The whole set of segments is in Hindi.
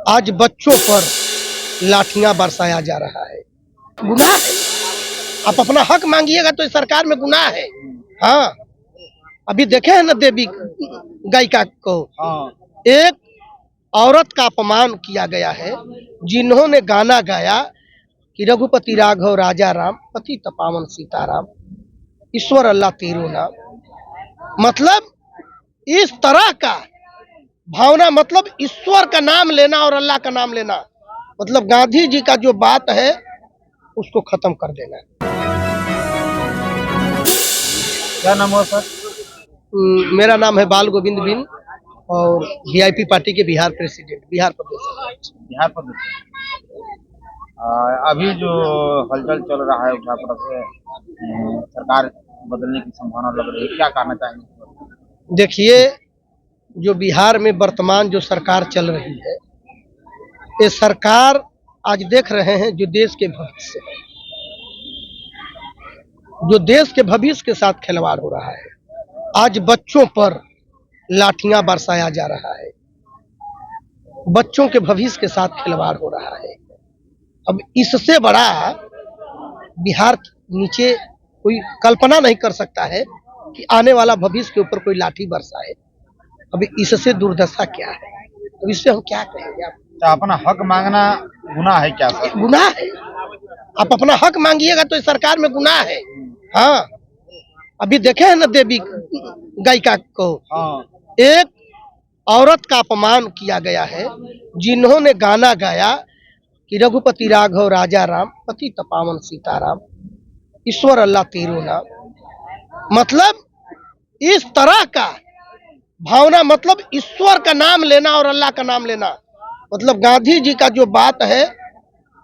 आज बच्चों पर लाठियां बरसाया जा रहा है। गुनाह है। आप अपना हक मांगिएगा तो इस सरकार में गुनाह है। हाँ, अभी देखे हैं ना देवी गायिका को, एक औरत का अपमान किया गया है जिन्होंने गाना गाया कि रघुपति राघव राजा राम पतित पावन सीताराम ईश्वर अल्लाह तेरो नाम। मतलब इस तरह का भावना, मतलब ईश्वर का नाम लेना और अल्लाह का नाम लेना, मतलब गांधी जी का जो बात है उसको खत्म कर देना। क्या नाम हुआ सर? मेरा नाम है बाल गोविंद बिन और वीआईपी पार्टी के बिहार प्रेसिडेंट, बिहार प्रदेश। बिहार प्रदेश। अभी जो हलचल चल रहा है उत्तर प्रदेश से, सरकार बदलने की संभावना लग रही है, क्या कहना चाहेंगे? देखिए, जो बिहार में वर्तमान जो सरकार चल रही है, ये सरकार आज देख रहे हैं जो देश के भविष्य, जो देश के भविष्य के साथ खिलवाड़ हो रहा है। आज बच्चों पर लाठियां बरसाया जा रहा है, बच्चों के भविष्य के साथ खिलवाड़ हो रहा है। अब इससे बड़ा बिहार नीचे कोई कल्पना नहीं कर सकता है कि आने वाला भविष्य के ऊपर कोई लाठी बरसाए। अब इससे दुर्दशा क्या है, तो इससे हम क्या कहेंगे? तो अपना हक मांगना गुनाह है क्या सर? गुनाह है। आप अपना हक मांगिएगा तो इस सरकार में गुनाह है। हाँ, अभी देखे हैं ना देवी गायिका को, एक औरत का अपमान किया गया है जिन्होंने गाना गाया कि रघुपति राघव राजा राम पतित पावन सीताराम ईश्वर अल्लाह तेरो नाम। मतलब इस तरह का भावना, मतलब ईश्वर का नाम लेना और अल्लाह का नाम लेना, मतलब गांधी जी का जो बात है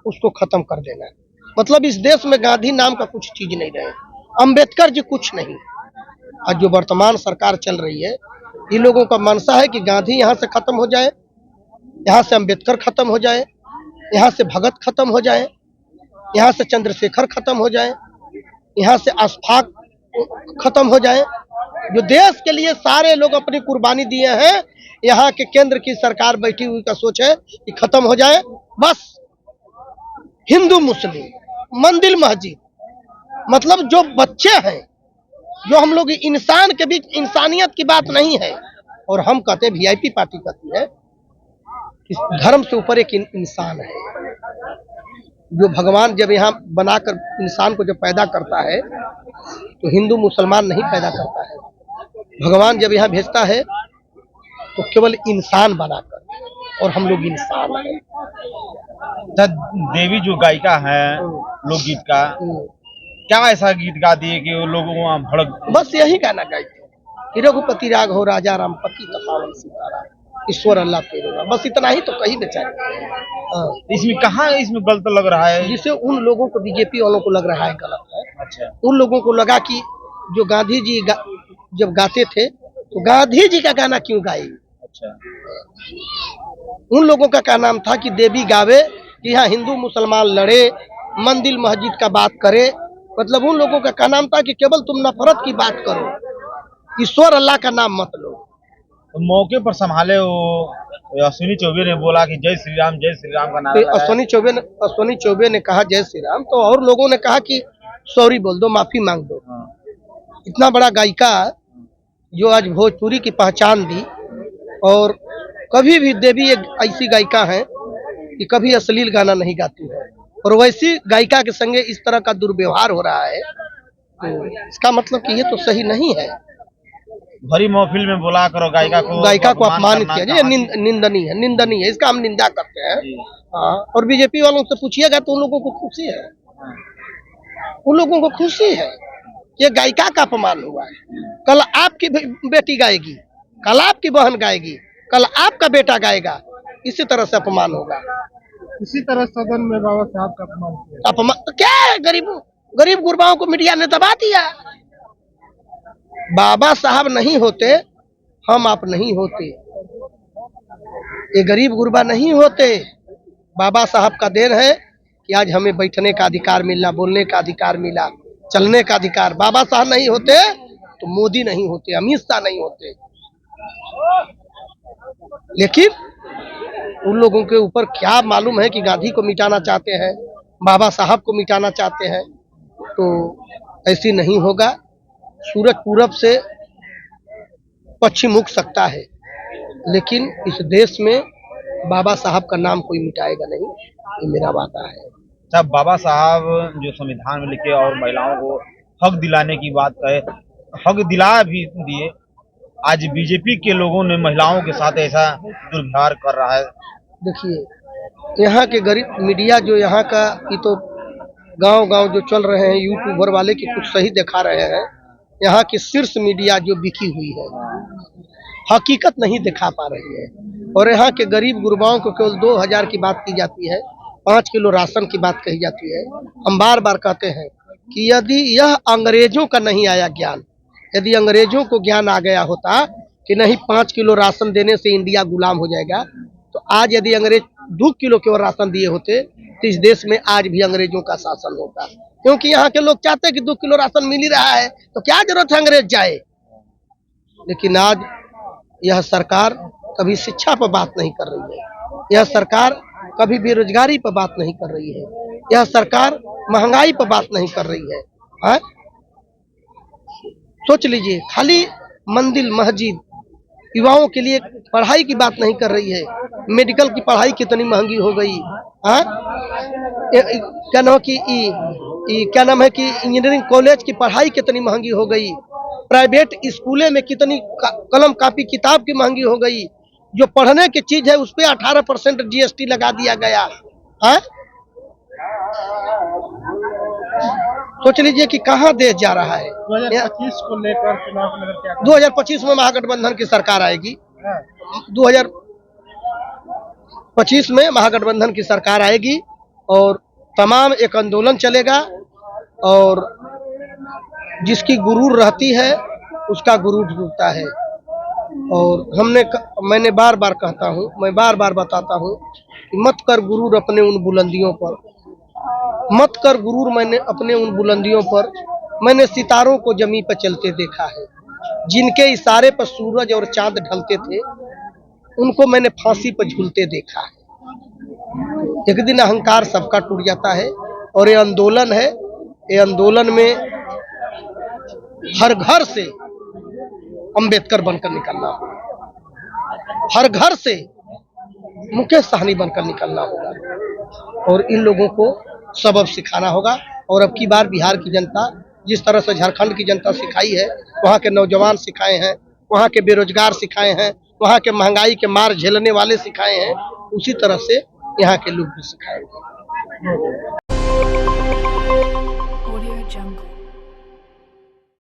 उसको खत्म कर देना। मतलब इस देश में गांधी नाम का कुछ चीज नहीं रहे, अंबेडकर जी कुछ नहीं। आज जो वर्तमान सरकार चल रही है, इन लोगों का मनसा है कि गांधी यहाँ से खत्म हो जाए, यहाँ से अंबेडकर खत्म हो जाए, यहाँ से भगत खत्म हो जाए, यहाँ से चंद्रशेखर खत्म हो जाए, यहाँ से अशफाक खत्म हो जाए। जो देश के लिए सारे लोग अपनी कुर्बानी दिए हैं, यहाँ के केंद्र की सरकार बैठी हुई का सोच है कि खत्म हो जाए। बस हिंदू मुस्लिम मंदिर मस्जिद, मतलब जो बच्चे हैं, जो हम लोग इंसान के बीच इंसानियत की बात नहीं है। और हम कहते हैं, वीआईपी पार्टी कहती है कि धर्म से ऊपर एक इंसान है। जो भगवान जब यहाँ बनाकर इंसान को जब पैदा करता है तो हिंदू मुसलमान नहीं पैदा करता है। भगवान जब यहाँ भेजता है तो केवल इंसान बनाकर, और हम लोग इंसान हैं। देवी जो गायिका है लोकगीत का, क्या ऐसा गीत गा दिए कि वो लोगों को भड़क? बस यही गाना गाई कि रघुपति राघव राजा राम पतित पावन सीताराम ईश्वर अल्लाह तेरो नाम। बस इतना ही तो कही बेचारे। इसमें कहाँ इसमें गलत लग रहा है? जिसे उन लोगों को, बीजेपी वालों को लग रहा है गलत है। अच्छा। उन लोगों को लगा कि जो गांधी जी जब गाते थे तो गांधी जी का गाना क्यों गाई। अच्छा। उन लोगों का क्या नाम था कि देवी गावे कि यहाँ हिंदू मुसलमान लड़े, मंदिर मस्जिद का बात करे। मतलब उन लोगों का क्या नाम था कि केवल तुम नफरत की बात करो, ईश्वर अल्लाह का नाम मत लो। तो मौके पर संभाले वो अश्विनी चौबे ने बोला कि जय श्री राम का नारा लगाया। अश्विनी चौबे ने कहा जय श्री राम, तो और लोगों ने कहा कि सॉरी बोल दो, माफी मांग दो। इतना बड़ा गायिका जो आज भोजपुरी की पहचान दी, और कभी भी देवी एक ऐसी गायिका है कि कभी अश्लील गाना नहीं गाती है, और वैसी गायिका के संगे इस तरह का दुर्व्यवहार हो रहा है, तो इसका मतलब कि ये तो सही नहीं है। भरी महफिल में बोला करो गायिका को अपमानित किया, ये निंदनीय है, इसका हम निंदा करते हैं। हाँ, और बीजेपी वालों से पूछिएगा तो उन लोगों को खुशी है, उन लोगों को खुशी है कि गायिका का अपमान हुआ है। कल आपकी बेटी गाएगी, कल आपकी बहन गाएगी, कल आपका बेटा गाएगा, इसी तरह से अपमान होगा। इसी तरह सदन में बाबा साहब का अपमान तो क्या है? गरीब गुरबाओं को मीडिया ने दबा दिया। बाबा साहब नहीं होते, हम आप नहीं होते, ये गरीब गुरबा नहीं होते। बाबा साहब का देन है कि आज हमें बैठने का अधिकार मिला, बोलने का अधिकार मिला, चलने का अधिकार। बाबा साहब नहीं होते तो मोदी नहीं होते, अमित शाह नहीं होते। लेकिन उन लोगों के ऊपर क्या मालूम है कि गांधी को मिटाना चाहते हैं, बाबा साहब को मिटाना चाहते हैं, तो ऐसी नहीं होगा। सूरज पूरब से पश्चिम उग सकता है, लेकिन इस देश में बाबा साहब का नाम कोई मिटाएगा नहीं, ये मेरा वादा है। जब बाबा साहब जो संविधान में लिखे और महिलाओं को हक दिलाने की बात कहे, हक दिला भी दिए, आज बीजेपी के लोगों ने महिलाओं के साथ ऐसा दुर्व्यवहार कर रहा है। देखिए, यहाँ के गरीब मीडिया जो यहाँ का, ये तो गांव-गांव जो चल रहे हैं यूट्यूबर वाले की कुछ सही दिखा रहे हैं। यहाँ की शीर्ष मीडिया जो बिकी हुई है, हकीकत नहीं दिखा पा रही है। और यहाँ के गरीब गुरबाओं को केवल 2000 की बात की जाती है, 5 किलो राशन की बात कही जाती है। हम बार बार कहते हैं कि यदि यह अंग्रेजों का नहीं आया ज्ञान, यदि अंग्रेजों को ज्ञान आ गया होता कि नहीं 5 किलो राशन देने से इंडिया गुलाम हो जाएगा, तो आज यदि अंग्रेज 2 किलो केवल राशन दिए होते तो इस देश में आज भी अंग्रेजों का शासन होता। क्योंकि यहाँ के लोग चाहते हैं कि 2 किलो राशन मिल ही रहा है, तो क्या जरूरत है अंग्रेज जाए। लेकिन आज यह सरकार कभी शिक्षा पर बात नहीं कर रही है, यह सरकार कभी बेरोजगारी पर बात नहीं कर रही है, यह सरकार महंगाई पर बात नहीं कर रही है। हाँ? सोच लीजिए, खाली मंदिर मस्जिद युवाओं के लिए पढ़ाई की बात नहीं कर रही है। मेडिकल की पढ़ाई कितनी महंगी हो गई। हाँ? क्या नाम है कि इंजीनियरिंग कॉलेज की पढ़ाई कितनी महंगी हो गई। प्राइवेट स्कूलों में कितनी कलम कापी किताब की महंगी हो गई। जो पढ़ने की चीज है उस पर 18% GST लगा दिया गया। हाँ? सोच लीजिए कि कहाँ देश जा रहा है। 2025 को लेकर चुनाव को लेकर क्या 2025 में महागठबंधन की सरकार आएगी। 2025 में महागठबंधन की सरकार आएगी और तमाम एक आंदोलन चलेगा, और जिसकी गुरूर रहती है उसका गुरूर डूबता है। और मैंने बार बार कहता हूँ, मैं बार बार बताता हूँ कि मत कर गुरूर अपने उन बुलंदियों पर, मत कर गुरूर मैंने अपने उन बुलंदियों पर। मैंने सितारों को जमीन पर चलते देखा है, जिनके इशारे पर सूरज और चांद ढलते थे, उनको मैंने फांसी पर झूलते देखा है। एक दिन अहंकार सबका टूट जाता है, और ये आंदोलन है, ये आंदोलन में हर घर से अंबेडकर बनकर निकलना होगा, हर घर से मुकेश सहनी बनकर निकलना होगा, और इन लोगों को सबक सिखाना होगा। और अब की बार बिहार की जनता जिस तरह से झारखंड की जनता सिखाई है, वहाँ के नौजवान सिखाए हैं, वहाँ के बेरोजगार सिखाए हैं, वहाँ के महंगाई के मार झेलने वाले सिखाए हैं, उसी तरह से यहाँ के लोग भी सिखाएंगे।